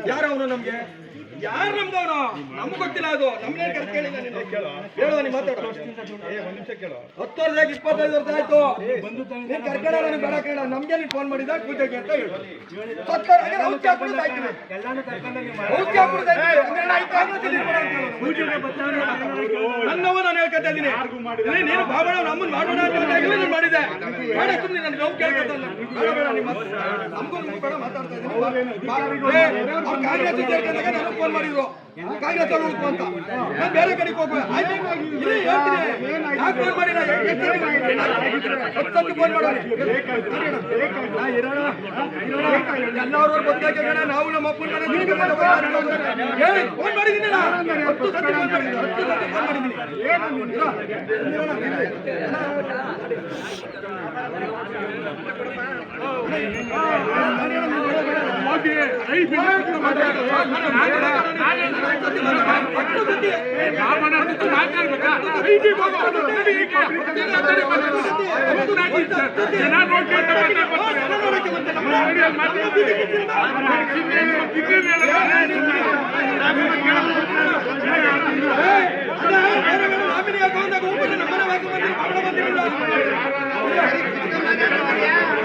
ಯಾರು ಅವನು ನಮ್ಗೆ? ಯಾರು ನಮ್ದವನು? ನಮ್ಗೆ ಗೊತ್ತಿಲ್ಲ. ಅದು ನಮ್ನೇನ್ ಕರೆ ಕೇಳಿಲ್ಲ. ಹೇಳುವ ನೀ ಮಾತಾಡೋ. 10 ವರ್ಷ 25 ವರ್ಷ ಆಯ್ತು. ನೀನ್ ಕರ್ಕಡ ಬೇಡ ಕೇಳ. ನಮ್ಗೆ ನೀನ್ ಫೋನ್ ಮಾಡಿದ ಪೂಜೆಗೆ ಅಂತ ಹೇಳು. ನನ್ನವ ನಾನು ಹೇಳ್ಕೊತಾ ಇದ್ದೀನಿ. ನೀನು ಬಾಬಣ ನಮ್ಮನ್ನ ಮಾಡೋಣ ಅಂತ ಮಾಡಿದೆ. ನನ್ ನೋವು ಕೇಳ್ಕೊತಲ್ಲ. ನಮಗೂ ಬೇಡ ಮಾತಾಡ್ತಾ ಇದ್ದೀನಿ. ನನಗೆ ಫೋನ್ ಮಾಡಿದ್ರು ಕಾಂಗ್ರೆಸ್ ಅವರು ಅಂತ. ನಾನು ಬೇರೆ ಕಡೆಗೆ ಹೋಗುವೆ. ಯಾಕೆ ಫೋನ್ ಮಾಡಿಲ್ಲ? ಫೋನ್ ಮಾಡೋಣ. ಎಲ್ಲರೂ ಗೊತ್ತಾಗ ನಾವು ನಮ್ಮ ಅಪ್ಪನ ಫೋನ್ ಮಾಡಿದ್ದೀನಿ. 10 ಸತಿ ಫೋನ್ ಮಾಡಿದ್ದೀನಿ. ಜನ